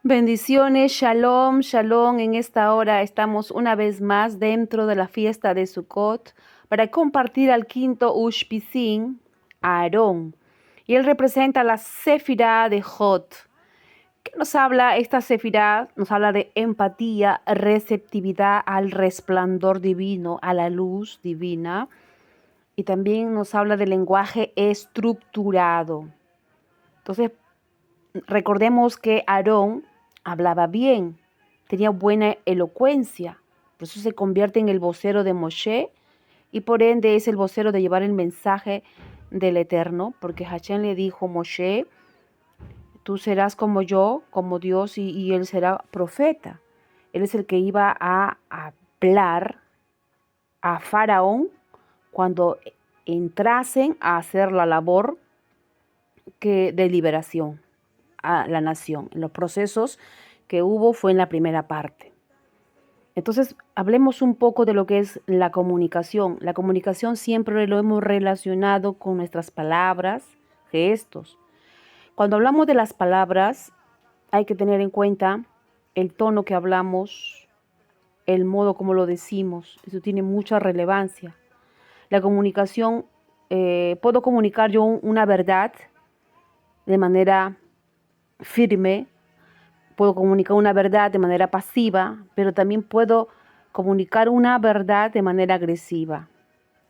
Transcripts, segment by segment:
Bendiciones, shalom, shalom. En esta hora estamos una vez más dentro de la fiesta de Sukkot para compartir al quinto Ushpisin, Aarón. Y él representa la Sefirá de Jot. ¿Qué nos habla esta Sefirá? Nos habla de empatía, receptividad al resplandor divino, a la luz divina. Y también nos habla de lenguaje estructurado. Entonces, recordemos que Aarón hablaba bien, tenía buena elocuencia, por eso se convierte en el vocero de Moshe y por ende es el vocero de llevar el mensaje del Eterno, porque Hashem le dijo: Moshe, tú serás como yo, como Dios, y él será profeta. Él es el que iba a hablar a Faraón cuando entrasen a hacer la labor de liberación a la nación. En los procesos que hubo fue en la primera parte. Entonces, hablemos un poco de lo que es la comunicación. La comunicación siempre lo hemos relacionado con nuestras palabras, gestos. Cuando hablamos de las palabras, hay que tener en cuenta el tono que hablamos, el modo como lo decimos. Eso tiene mucha relevancia. La comunicación, puedo comunicar yo una verdad de manera firme, puedo comunicar una verdad de manera pasiva, pero también puedo comunicar una verdad de manera agresiva.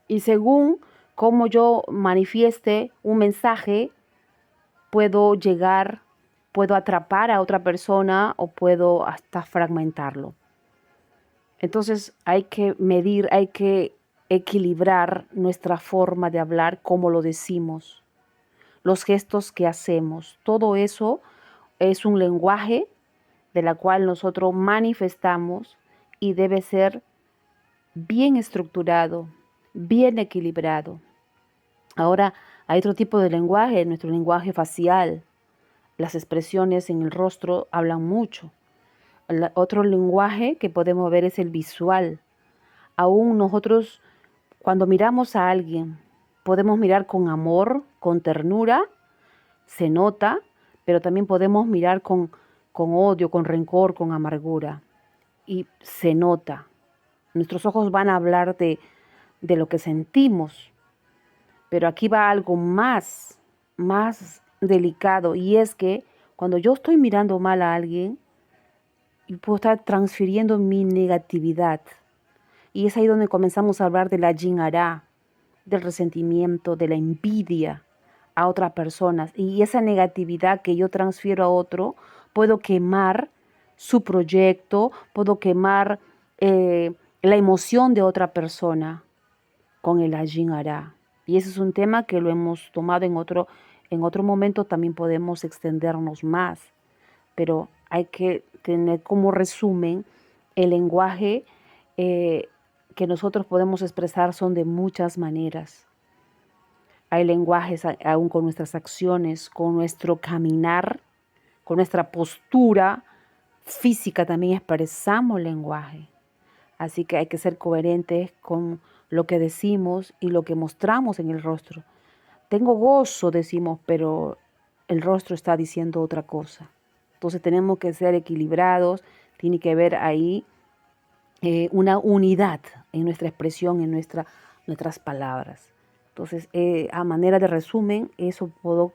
Y según cómo yo manifieste un mensaje, puedo llegar, puedo atrapar a otra persona o puedo hasta fragmentarlo. Entonces hay que medir, hay que equilibrar nuestra forma de hablar, cómo lo decimos, los gestos que hacemos. Todo eso es un lenguaje de la cual nosotros manifestamos y debe ser bien estructurado, bien equilibrado. Ahora hay otro tipo de lenguaje, nuestro lenguaje facial. Las expresiones en el rostro hablan mucho. Otro lenguaje que podemos ver es el visual. Aún nosotros, cuando miramos a alguien, podemos mirar con amor, con ternura, se nota, pero también podemos mirar con odio, con rencor, con amargura. Y se nota. Nuestros ojos van a hablar de lo que sentimos. Pero aquí va algo más delicado, y es que cuando yo estoy mirando mal a alguien, yo puedo estar transfiriendo mi negatividad. Y es ahí donde comenzamos a hablar de la yin hará, del resentimiento, de la envidia a otras personas. Y esa negatividad que yo transfiero a otro, puedo quemar su proyecto, puedo quemar la emoción de otra persona con el Ajin hará. Y ese es un tema que lo hemos tomado en otro momento, también podemos extendernos más. Pero hay que tener como resumen el lenguaje que nosotros podemos expresar son de muchas maneras. Hay lenguajes aún con nuestras acciones, con nuestro caminar, con nuestra postura física también expresamos lenguaje. Así que hay que ser coherentes con lo que decimos y lo que mostramos en el rostro. Tengo gozo, decimos, pero el rostro está diciendo otra cosa. Entonces tenemos que ser equilibrados, tiene que haber ahí una unidad en nuestra expresión, en nuestras palabras. Entonces, a manera de resumen, eso puedo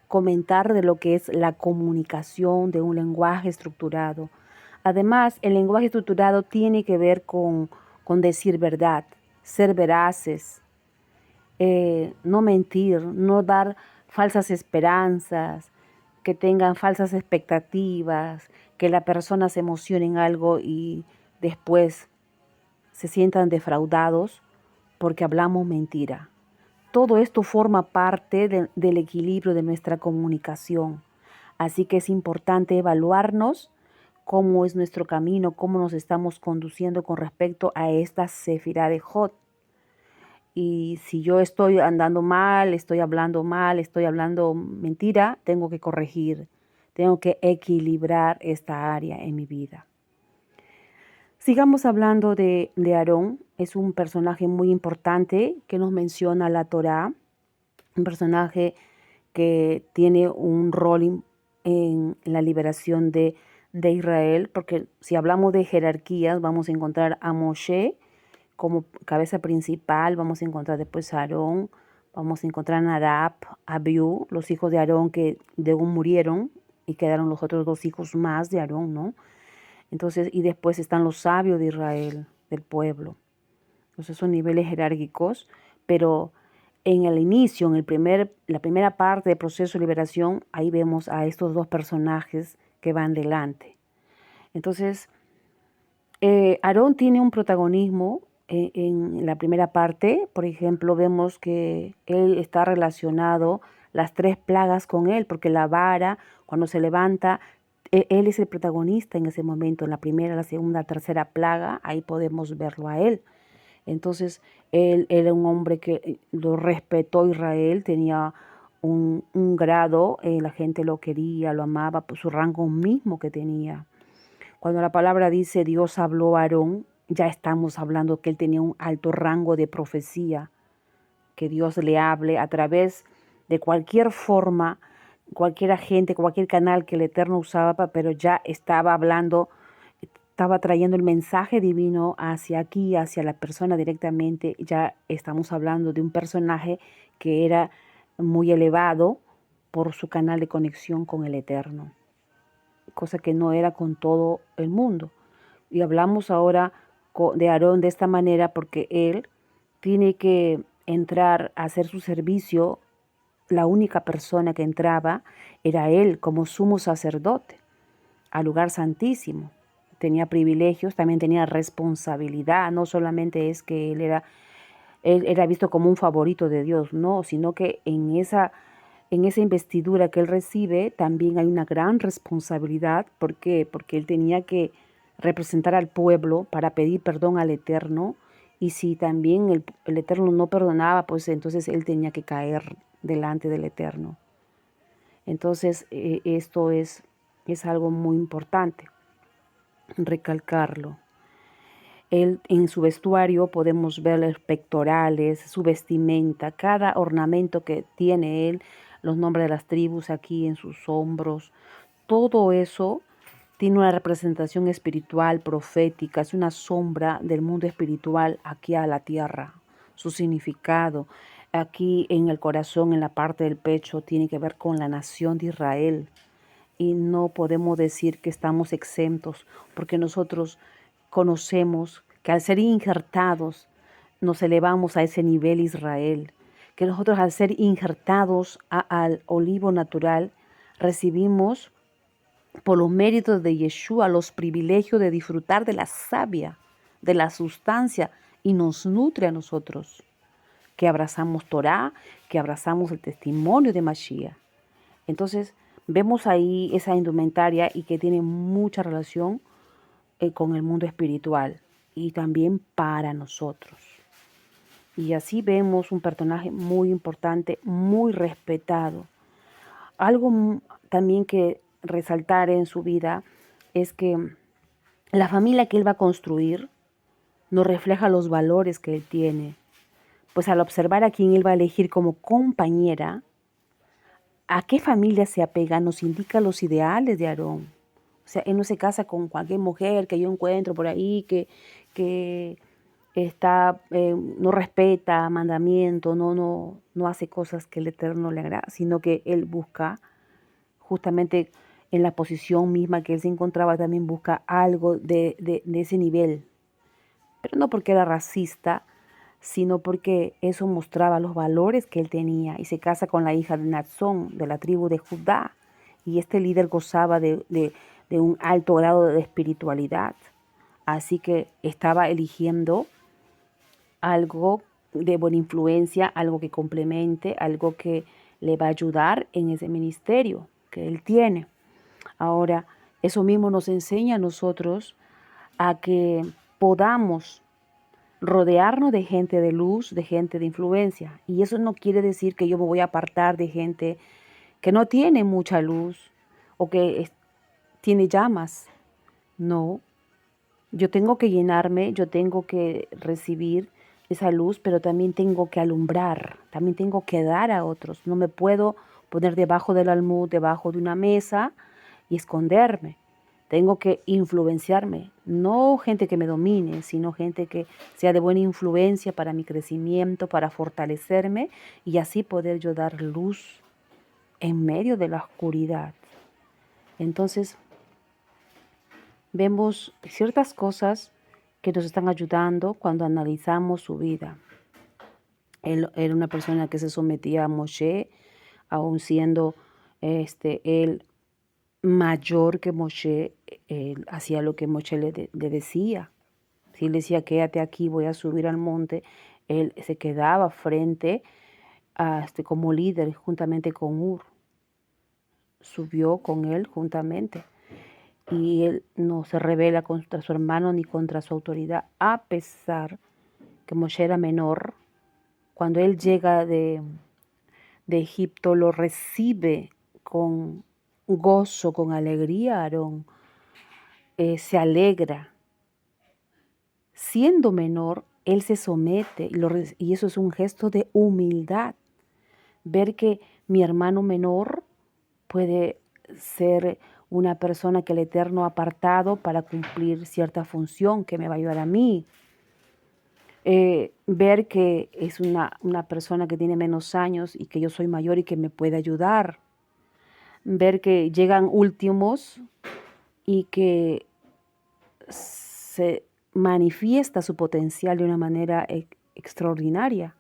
comentar de lo que es la comunicación de un lenguaje estructurado. Además, el lenguaje estructurado tiene que ver con decir verdad, ser veraces, no mentir, no dar falsas esperanzas, que tengan falsas expectativas, que la persona se emocione en algo y después se sientan defraudados porque hablamos mentira. Todo esto forma parte del equilibrio de nuestra comunicación. Así que es importante evaluarnos cómo es nuestro camino, cómo nos estamos conduciendo con respecto a esta Sefirá de Jot. Y si yo estoy andando mal, estoy hablando mentira, tengo que corregir, tengo que equilibrar esta área en mi vida. Sigamos hablando de Aarón. Es un personaje muy importante que nos menciona la Torá, un personaje que tiene un rol en la liberación de de Israel, porque si hablamos de jerarquías, vamos a encontrar a Moshe como cabeza principal, vamos a encontrar después a Aarón, vamos a encontrar a Nadab, a Abiú, los hijos de Aarón que de un murieron y quedaron los otros 2 hijos más de Aarón, ¿no? Entonces, y después están los sabios de Israel, del pueblo. Entonces son niveles jerárquicos, pero en el inicio, la primera parte del proceso de liberación, ahí vemos a estos 2 personajes que van delante. Entonces, Aarón tiene un protagonismo en la primera parte. Por ejemplo, vemos que él está relacionado las 3 plagas con él, porque la vara, cuando se levanta, él es el protagonista en ese momento, en la primera, la segunda, tercera plaga, ahí podemos verlo a él. Entonces, él era un hombre que lo respetó Israel, tenía un grado, la gente lo quería, lo amaba por su rango mismo que tenía. Cuando la palabra dice Dios habló a Aarón, ya estamos hablando que él tenía un alto rango de profecía, que Dios le hable a través de cualquier forma, cualquier agente, cualquier canal que el Eterno usaba, pero ya estaba hablando, estaba trayendo el mensaje divino hacia aquí, hacia la persona directamente. Ya estamos hablando de un personaje que era muy elevado por su canal de conexión con el Eterno, cosa que no era con todo el mundo. Y hablamos ahora de Aarón de esta manera porque él tiene que entrar a hacer su servicio. La única persona que entraba era él como sumo sacerdote al lugar santísimo. Tenía privilegios, también tenía responsabilidad. No solamente es que él era visto como un favorito de Dios, no, sino que en esa investidura que él recibe también hay una gran responsabilidad. ¿Por qué? Porque él tenía que representar al pueblo para pedir perdón al Eterno, y si también el Eterno no perdonaba, pues entonces él tenía que caer delante del Eterno. Entonces esto es algo muy importante recalcarlo. Él, en su vestuario podemos ver los pectorales, su vestimenta, cada ornamento que tiene él, los nombres de las tribus aquí en sus hombros. Todo eso tiene una representación espiritual, profética, es una sombra del mundo espiritual aquí a la tierra. Su significado aquí en el corazón, en la parte del pecho, tiene que ver con la nación de Israel. Y no podemos decir que estamos exentos, porque nosotros conocemos que al ser injertados nos elevamos a ese nivel Israel, que nosotros al ser injertados al olivo natural recibimos por los méritos de Yeshua los privilegios de disfrutar de la savia, de la sustancia, y nos nutre a nosotros, que abrazamos Torah, que abrazamos el testimonio de Mashiach. Entonces, vemos ahí esa indumentaria y que tiene mucha relación con el mundo espiritual y también para nosotros. Y así vemos un personaje muy importante, muy respetado. Algo también que resaltar en su vida es que la familia que él va a construir nos refleja los valores que él tiene. Pues al observar a quien él va a elegir como compañera, a qué familia se apega nos indica los ideales de Aarón. O sea, él no se casa con cualquier mujer que yo encuentro por ahí que no respeta mandamientos, no hace cosas que el Eterno le agrada, sino que él busca justamente en la posición misma que él se encontraba, también busca algo de ese nivel. Pero no porque era racista, sino porque eso mostraba los valores que él tenía, y se casa con la hija de Natsón, de la tribu de Judá, y este líder gozaba de un alto grado de espiritualidad. Así que estaba eligiendo algo de buena influencia, algo que complemente, algo que le va a ayudar en ese ministerio que él tiene. Ahora, eso mismo nos enseña a nosotros a que podamos rodearnos de gente de luz, de gente de influencia. Y eso no quiere decir que yo me voy a apartar de gente que no tiene mucha luz o que tiene llamas. No, yo tengo que llenarme, yo tengo que recibir esa luz, pero también tengo que alumbrar, también tengo que dar a otros. No me puedo poner debajo del almud, debajo de una mesa y esconderme. Tengo que influenciarme, no gente que me domine, sino gente que sea de buena influencia para mi crecimiento, para fortalecerme y así poder yo dar luz en medio de la oscuridad. Entonces, vemos ciertas cosas que nos están ayudando cuando analizamos su vida. Él era una persona que se sometía a Moshe, aun siendo él mayor que Moshe. Él hacía lo que Moshe le decía. Si él decía, quédate aquí, voy a subir al monte, él se quedaba frente a como líder juntamente con Ur. Subió con él juntamente. Y él no se rebela contra su hermano ni contra su autoridad, a pesar que Moshe era menor. Cuando él llega de Egipto, lo recibe con gozo, con alegría. Aarón se alegra. Siendo menor, él se somete y eso es un gesto de humildad. Ver que mi hermano menor puede ser una persona que el Eterno ha apartado para cumplir cierta función que me va a ayudar a mí. Ver que es una persona que tiene menos años y que yo soy mayor y que me puede ayudar. Ver que llegan últimos y que se manifiesta su potencial de una manera extraordinaria.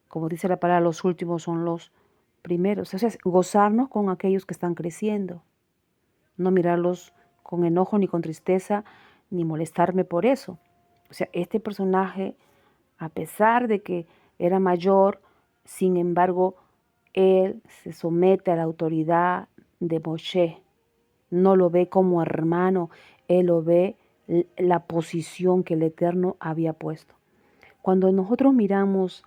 Como dice la palabra, los últimos son los primeros. O sea, gozarnos con aquellos que están creciendo. No mirarlos con enojo ni con tristeza, ni molestarme por eso. O sea, este personaje, a pesar de que era mayor, sin embargo, él se somete a la autoridad de Moshe. No lo ve como hermano, él lo ve la posición que el Eterno había puesto. Cuando nosotros miramos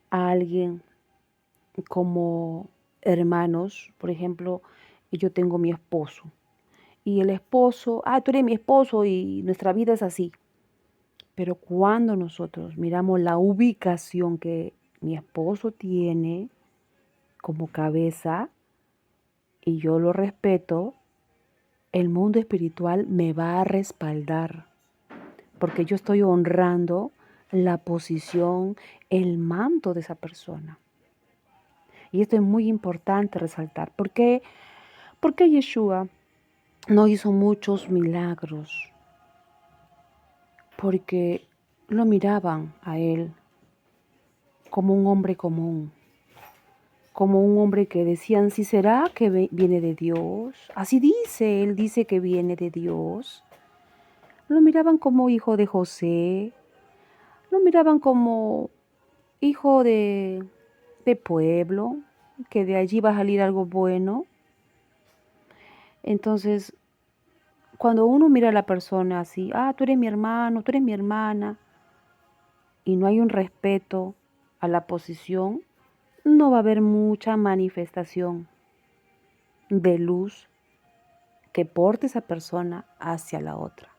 a alguien como hermanos, por ejemplo, yo tengo mi esposo y el esposo, tú eres mi esposo y nuestra vida es así. Pero cuando nosotros miramos la ubicación que mi esposo tiene como cabeza y yo lo respeto, el mundo espiritual me va a respaldar porque yo estoy honrando la posición, el manto de esa persona. Y esto es muy importante resaltar. ¿Por qué? Porque Yeshua no hizo muchos milagros, porque lo miraban a él como un hombre común, como un hombre que decían, si será que viene de Dios. Así dice, él dice que viene de Dios. Lo miraban como hijo de José, lo miraban como hijo de pueblo, que de allí va a salir algo bueno. Entonces, cuando uno mira a la persona así, tú eres mi hermano, tú eres mi hermana, y no hay un respeto a la posición, no va a haber mucha manifestación de luz que porte esa persona hacia la otra.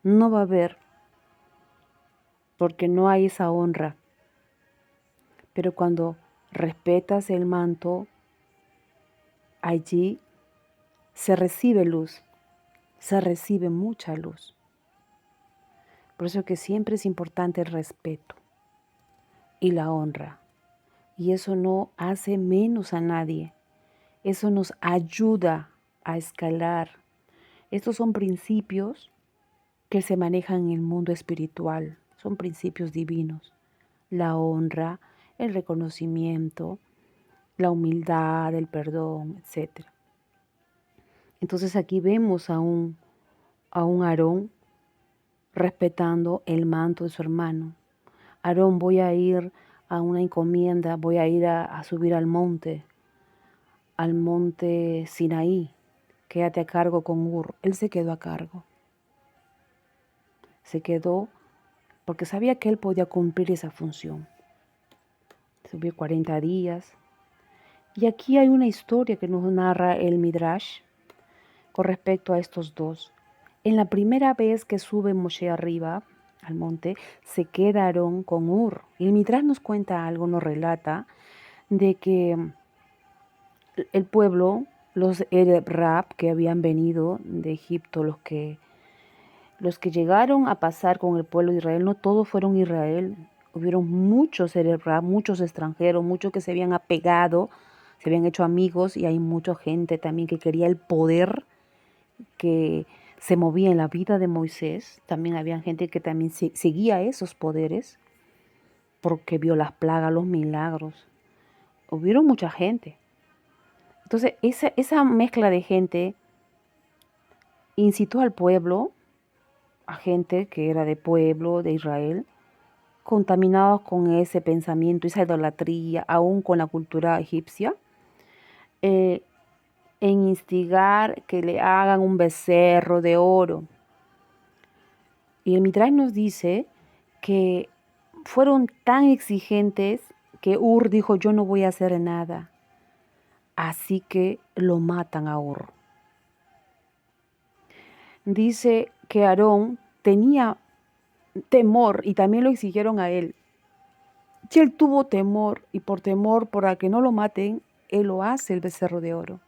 No va a haber, porque no hay esa honra. Pero cuando respetas el manto, allí se recibe luz, se recibe mucha luz. Por eso que siempre es importante el respeto y la honra. Y eso no hace menos a nadie. Eso nos ayuda a escalar. Estos son principios que se manejan en el mundo espiritual. Son principios divinos. La honra, el reconocimiento, la humildad, el perdón, etc. Entonces aquí vemos a un Aarón respetando el manto de su hermano. Aarón, voy a ir a una encomienda, voy a ir a subir al monte Sinaí. Quédate a cargo con Ur. Él se quedó a cargo. Se quedó porque sabía que él podía cumplir esa función. Subió 40 días. Y aquí hay una historia que nos narra el Midrash con respecto a estos dos. En la primera vez que sube Moshe arriba al monte, se queda Aarón con Ur. Y el Midrash nos cuenta algo, nos relata de que el pueblo los Ereb Rab que habían venido de Egipto, los que llegaron a pasar con el pueblo de Israel, no todos fueron Israel. Hubieron muchos Ereb Rab, muchos extranjeros, muchos que se habían apegado, se habían hecho amigos, y hay mucha gente también que quería el poder que se movía en la vida de Moisés. También había gente que también seguía esos poderes porque vio las plagas, los milagros. Hubieron mucha gente. Entonces, esa mezcla de gente incitó al pueblo, a gente que era de pueblo, de Israel, contaminados con ese pensamiento, esa idolatría, aún con la cultura egipcia, eh, en instigar que le hagan un becerro de oro. Y el Midrash nos dice que fueron tan exigentes que Ur dijo: yo no voy a hacer nada. Así que lo matan a Ur. Dice que Aarón tenía temor y también lo exigieron a él. Y él tuvo temor, y por temor, para que no lo maten, él lo hace, el becerro de oro.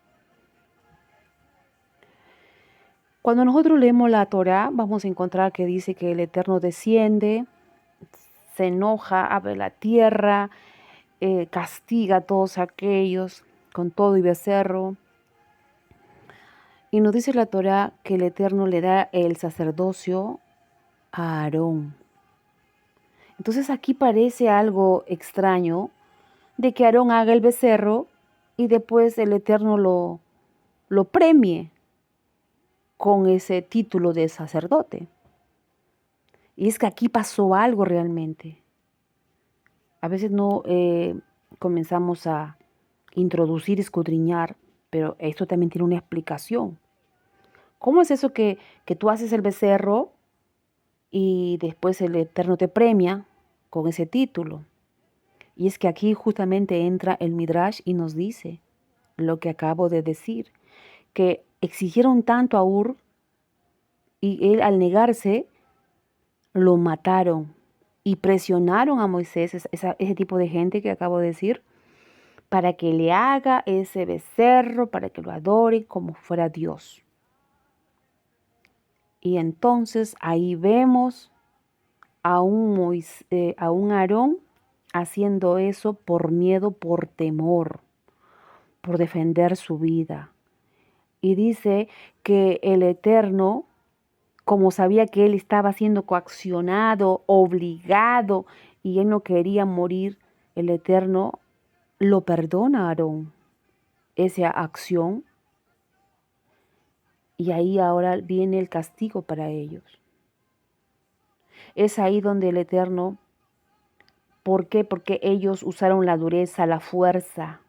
Cuando nosotros leemos la Torá, vamos a encontrar que dice que el Eterno desciende, se enoja, abre la tierra, castiga a todos aquellos con todo y becerro. Y nos dice la Torá que el Eterno le da el sacerdocio a Aarón. Entonces aquí parece algo extraño de que Aarón haga el becerro y después el Eterno lo premie con ese título de sacerdote. Y es que aquí pasó algo realmente. A veces no comenzamos a introducir, escudriñar, pero esto también tiene una explicación. ¿Cómo es eso que tú haces el becerro y después el Eterno te premia con ese título? Y es que aquí justamente entra el Midrash y nos dice lo que acabo de decir, que exigieron tanto a Ur y él, al negarse, lo mataron y presionaron a Moisés, ese tipo de gente que acabo de decir, para que le haga ese becerro, para que lo adore como fuera Dios. Y entonces ahí vemos a un Aarón haciendo eso por miedo, por temor, por defender su vida. Y dice que el Eterno, como sabía que él estaba siendo coaccionado, obligado, y él no quería morir, el Eterno lo perdona a Aarón esa acción, y ahí ahora viene el castigo para ellos. Es ahí donde el Eterno, ¿por qué? Porque ellos usaron la dureza, la fuerza,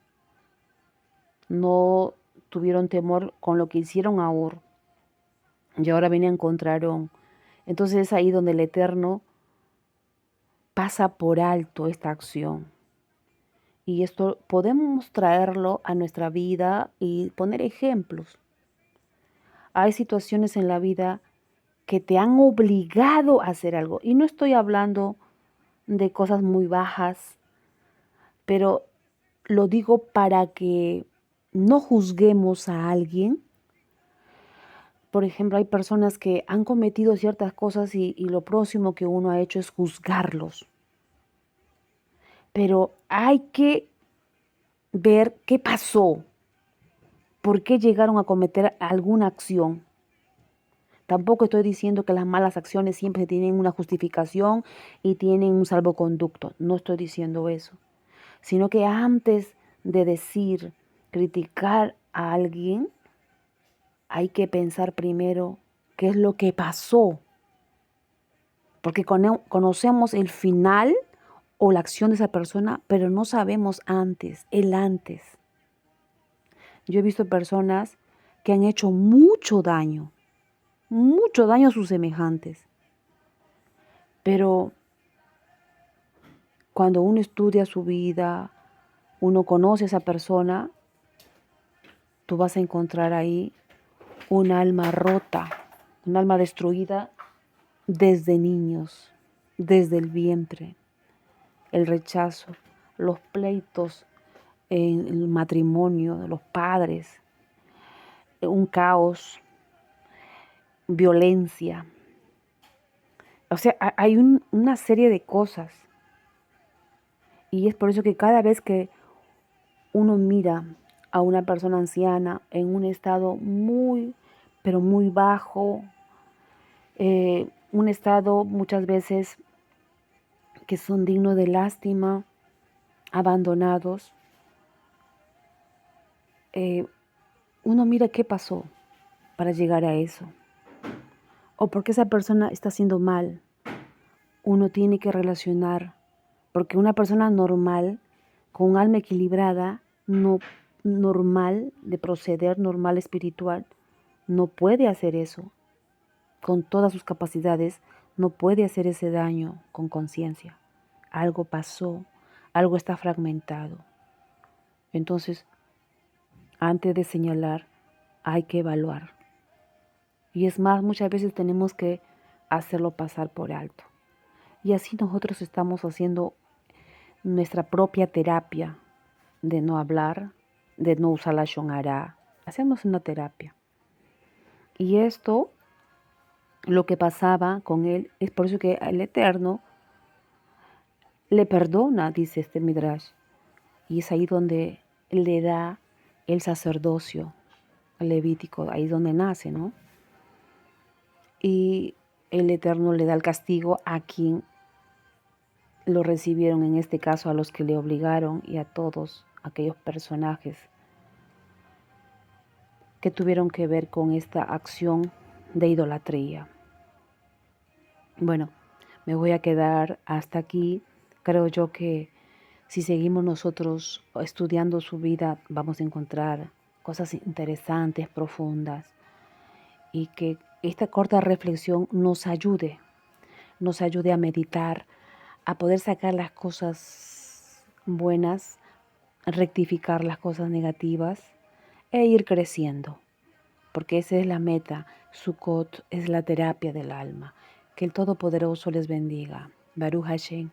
no tuvieron temor con lo que hicieron a Ur, y ahora vienen contra Aarón. Entonces es ahí donde el Eterno pasa por alto esta acción. Y esto podemos traerlo a nuestra vida y poner ejemplos. Hay situaciones en la vida que te han obligado a hacer algo. Y no estoy hablando de cosas muy bajas, pero lo digo para que no juzguemos a alguien. Por ejemplo, hay personas que han cometido ciertas cosas y lo próximo que uno ha hecho es juzgarlos. Pero hay que ver qué pasó, por qué llegaron a cometer alguna acción. Tampoco estoy diciendo que las malas acciones siempre tienen una justificación y tienen un salvoconducto. No estoy diciendo eso. Sino que antes de decir, criticar a alguien, hay que pensar primero qué es lo que pasó. Porque conocemos el final o la acción de esa persona, pero no sabemos el antes. Yo he visto personas que han hecho mucho daño a sus semejantes. Pero cuando uno estudia su vida, uno conoce a esa persona, tú vas a encontrar ahí un alma rota, un alma destruida desde niños, desde el vientre, el rechazo, los pleitos en el matrimonio de los padres, un caos, violencia. O sea, hay una serie de cosas. Y es por eso que cada vez que uno mira a una persona anciana en un estado muy, pero muy bajo, un estado muchas veces que son dignos de lástima, abandonados, uno mira qué pasó para llegar a eso, o por qué esa persona está haciendo mal. Uno tiene que relacionar, porque una persona normal, con un alma equilibrada, no normal de proceder, normal espiritual, no puede hacer eso. Con todas sus capacidades, no puede hacer ese daño con conciencia. Algo pasó, algo está fragmentado. Entonces, antes de señalar, hay que evaluar. Y es más, muchas veces tenemos que hacerlo pasar por alto. Y así nosotros estamos haciendo nuestra propia terapia de no hablar, de no usar la shonara. Hacemos una terapia. Y esto, lo que pasaba con él, es por eso que el Eterno le perdona, dice este Midrash. Y es ahí donde le da el sacerdocio levítico, ahí es donde nace, ¿no? Y el Eterno le da el castigo a quien lo recibieron, en este caso a los que le obligaron y a todos aquellos personajes que tuvieron que ver con esta acción de idolatría. Bueno, me voy a quedar hasta aquí. Creo yo que si seguimos nosotros estudiando su vida, vamos a encontrar cosas interesantes, profundas, y que esta corta reflexión nos ayude a meditar, a poder sacar las cosas buenas, rectificar las cosas negativas e ir creciendo, porque esa es la meta. Sukkot es la terapia del alma. Que el Todopoderoso les bendiga. Baruch Hashem.